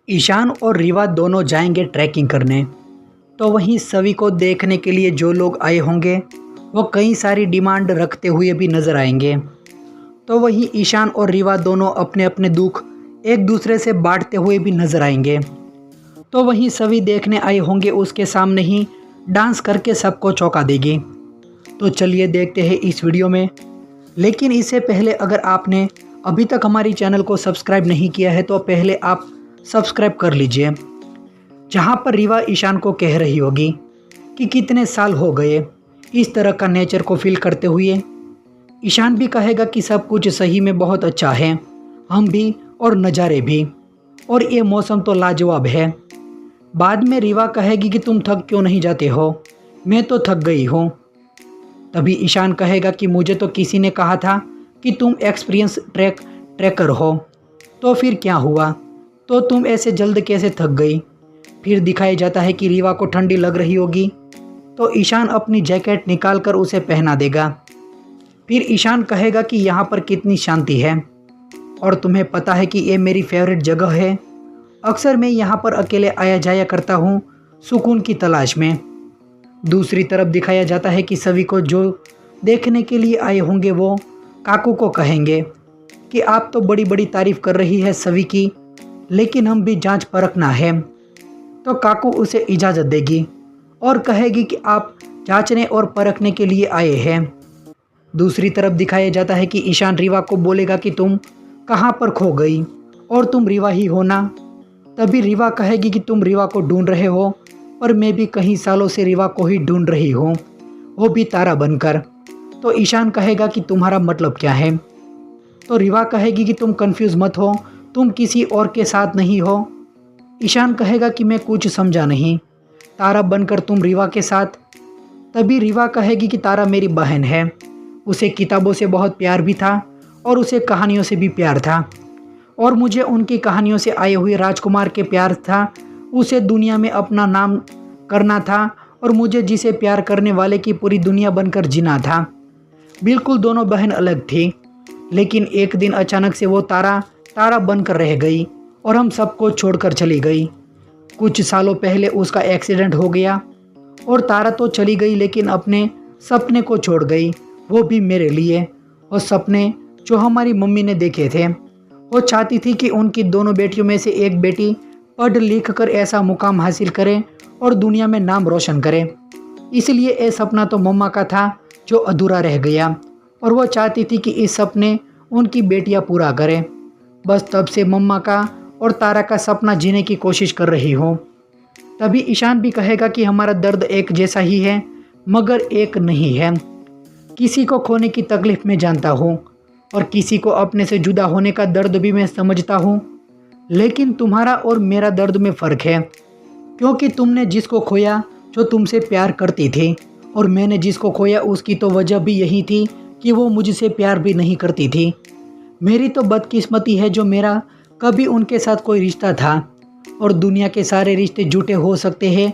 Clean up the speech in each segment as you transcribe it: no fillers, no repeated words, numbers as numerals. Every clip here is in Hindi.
ईशान और रीवा दोनों जाएंगे ट्रैकिंग करने। तो वहीं सभी को देखने के लिए जो लोग आए होंगे वो कई सारी डिमांड रखते हुए भी नज़र आएंगे। तो वहीं ईशान और रीवा दोनों अपने अपने दुख एक दूसरे से बांटते हुए भी नज़र आएंगे। तो वहीं सभी देखने आए होंगे उसके सामने ही डांस करके सबको चौंका देगी। तो चलिए देखते हैं इस वीडियो में। लेकिन इससे पहले अगर आपने अभी तक हमारी चैनल को सब्सक्राइब नहीं किया है तो पहले आप सब्सक्राइब कर लीजिए। जहां पर रीवा ईशान को कह रही होगी कि कितने साल हो गए इस तरह का नेचर को फील करते हुए। ईशान भी कहेगा कि सब कुछ सही में बहुत अच्छा है, हम भी और नज़ारे भी, और ये मौसम तो लाजवाब है। बाद में रीवा कहेगी कि तुम थक क्यों नहीं जाते हो, मैं तो थक गई हूँ। तभी ईशान कहेगा कि मुझे तो किसी ने कहा था कि तुम एक्सपीरियंस ट्रैकर हो, तो फिर क्या हुआ, तो तुम ऐसे जल्द कैसे थक गई। फिर दिखाया जाता है कि रीवा को ठंडी लग रही होगी तो ईशान अपनी जैकेट निकाल कर उसे पहना देगा। फिर ईशान कहेगा कि यहाँ पर कितनी शांति है और तुम्हें पता है कि ये मेरी फेवरेट जगह है। अक्सर मैं यहाँ पर अकेले आया जाया करता हूँ सुकून की तलाश में। दूसरी तरफ दिखाया जाता है कि सभी को जो देखने के लिए आए होंगे वो काकू को कहेंगे कि आप तो बड़ी बड़ी तारीफ कर रही है सभी की, लेकिन हम भी जांच परखना है। तो काकू उसे इजाज़त देगी और कहेगी कि आप जांचने और परखने के लिए आए हैं। दूसरी तरफ दिखाया जाता है कि ईशान रीवा को बोलेगा कि तुम कहाँ पर खो गई और तुम रीवा ही हो ना। तभी रीवा कहेगी कि तुम रीवा को ढूंढ रहे हो, पर मैं भी कई सालों से रीवा को ही ढूंढ रही हूँ, वो भी तारा बनकर। तो ईशान कहेगा कि तुम्हारा मतलब क्या है। तो रीवा कहेगी कि तुम कंफ्यूज मत हो, तुम किसी और के साथ नहीं हो। ईशान कहेगा कि मैं कुछ समझा नहीं, तारा बनकर तुम रीवा के साथ। तभी रीवा कहेगी कि तारा मेरी बहन है, उसे किताबों से बहुत प्यार भी था और उसे कहानियों से भी प्यार था, और मुझे उनकी कहानियों से आए हुए राजकुमार के प्यार था। उसे दुनिया में अपना नाम करना था और मुझे जिसे प्यार करने वाले की पूरी दुनिया बनकर जीना था। बिल्कुल दोनों बहन अलग थी, लेकिन एक दिन अचानक से वो तारा बनकर रह गई और हम सबको छोड़कर चली गई। कुछ सालों पहले उसका एक्सीडेंट हो गया और तारा तो चली गई, लेकिन अपने सपने को छोड़ गई, वो भी मेरे लिए। और सपने जो हमारी मम्मी ने देखे थे, वो चाहती थी कि उनकी दोनों बेटियों में से एक बेटी पढ़ लिख कर ऐसा मुकाम हासिल करे और दुनिया में नाम रोशन करे। इसलिए ये सपना तो मम्मा का था जो अधूरा रह गया, और वो चाहती थी कि इस सपने उनकी बेटियां पूरा करें। बस तब से मम्मा का और तारा का सपना जीने की कोशिश कर रही हूँ। तभी ईशान भी कहेगा कि हमारा दर्द एक जैसा ही है मगर एक नहीं है। किसी को खोने की तकलीफ में जानता हूँ और किसी को अपने से जुदा होने का दर्द भी मैं समझता हूँ, लेकिन तुम्हारा और मेरा दर्द में फ़र्क है, क्योंकि तुमने जिसको खोया जो तुमसे प्यार करती थी, और मैंने जिसको खोया उसकी तो वजह भी यही थी कि वो मुझसे प्यार भी नहीं करती थी। मेरी तो बदकिस्मती है जो मेरा कभी उनके साथ कोई रिश्ता था, और दुनिया के सारे रिश्ते झूठे हो सकते हैं,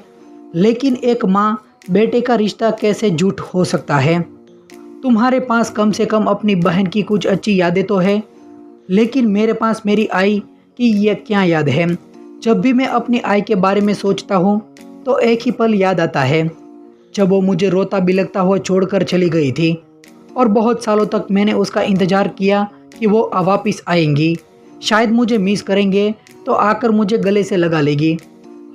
लेकिन एक माँ बेटे का रिश्ता कैसे झूठ हो सकता है। तुम्हारे पास कम से कम अपनी बहन की कुछ अच्छी यादें तो है, लेकिन मेरे पास मेरी आई की ये क्या याद है। जब भी मैं अपनी आई के बारे में सोचता हूँ तो एक ही पल याद आता है, जब वो मुझे रोता बिलखता हुआ छोड़कर चली गई थी, और बहुत सालों तक मैंने उसका इंतज़ार किया कि वो वापस आएंगी, शायद मुझे मिस करेंगे तो आकर मुझे गले से लगा लेगी,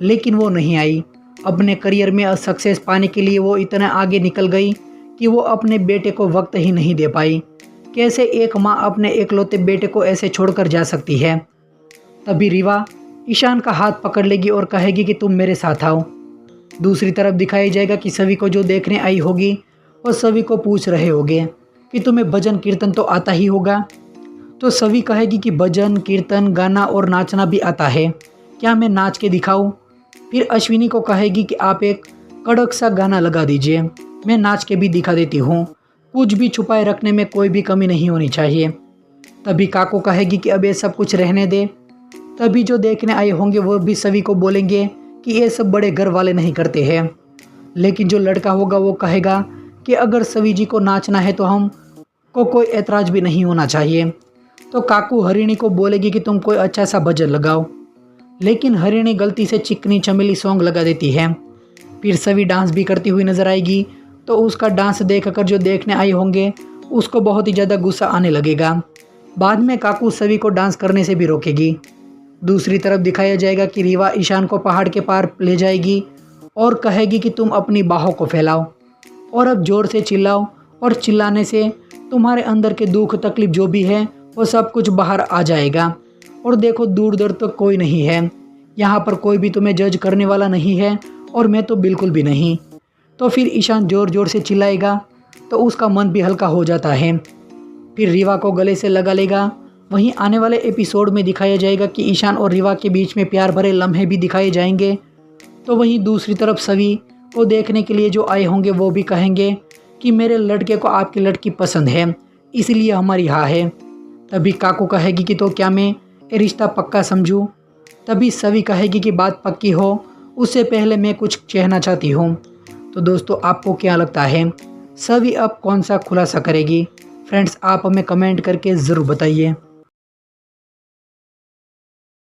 लेकिन वो नहीं आई। अपने करियर में सक्सेस पाने के लिए वो इतना आगे निकल गई कि वो अपने बेटे को वक्त ही नहीं दे पाई। कैसे एक माँ अपने इकलौते बेटे को ऐसे छोड़कर जा सकती है। तभी रीवा ईशान का हाथ पकड़ लेगी और कहेगी कि तुम मेरे साथ आओ। दूसरी तरफ दिखाया जाएगा कि सभी को जो देखने आई होगी और सभी को पूछ रहे होंगे कि तुम्हें भजन कीर्तन तो आता ही होगा। तो सभी कहेगी कि भजन कीर्तन गाना और नाचना भी आता है, क्या मैं नाच के दिखाऊं। फिर अश्विनी को कहेगी कि आप एक कड़क सा गाना लगा दीजिए, मैं नाच के भी दिखा देती हूँ, कुछ भी छुपाए रखने में कोई भी कमी नहीं होनी चाहिए। तभी काकू कहेगी कि अब ये सब कुछ रहने दे। तभी जो देखने आए होंगे वो भी सभी को बोलेंगे कि ये सब बड़े घर वाले नहीं करते हैं, लेकिन जो लड़का होगा वो कहेगा कि अगर सभी जी को नाचना है तो हम को कोई ऐतराज़ भी नहीं होना चाहिए। तो काकू हरिणी को बोलेगी कि तुम कोई अच्छा सा भजन लगाओ, लेकिन हरिणी गलती से चिकनी चमेली सॉन्ग लगा देती है। फिर सभी डांस भी करती हुई नजर आएगी, तो उसका डांस देखकर जो देखने आए होंगे उसको बहुत ही ज़्यादा गुस्सा आने लगेगा। बाद में काकू सभी को डांस करने से भी रोकेगी। दूसरी तरफ दिखाया जाएगा कि रीवा ईशान को पहाड़ के पार ले जाएगी और कहेगी कि तुम अपनी बाहों को फैलाओ और अब जोर से चिल्लाओ, और चिल्लाने से तुम्हारे अंदर के दुख तकलीफ जो भी है वो सब कुछ बाहर आ जाएगा। और देखो दूर दूर तक कोई नहीं है, यहाँ पर कोई भी तुम्हें जज करने वाला नहीं है और मैं तो बिल्कुल भी नहीं। तो फिर ईशान ज़ोर ज़ोर से चिल्लाएगा तो उसका मन भी हल्का हो जाता है। फिर रीवा को गले से लगा लेगा। वहीं आने वाले एपिसोड में दिखाया जाएगा कि ईशान और रीवा के बीच में प्यार भरे लम्हे भी दिखाए जाएंगे। तो वहीं दूसरी तरफ सभी को देखने के लिए जो आए होंगे वो भी कहेंगे कि मेरे लड़के को आपकी लड़की पसंद है, इसलिए हमारी हाँ है। तभी काकू कहेगी कि तो क्या मैं ये रिश्ता पक्का समझूं? तभी सभी कहेगी कि बात पक्की हो उससे पहले मैं कुछ कहना चाहती हूँ। तो दोस्तों आपको क्या लगता है, सभी अब कौन सा खुलासा करेगी? फ्रेंड्स आप हमें कमेंट करके ज़रूर बताइए।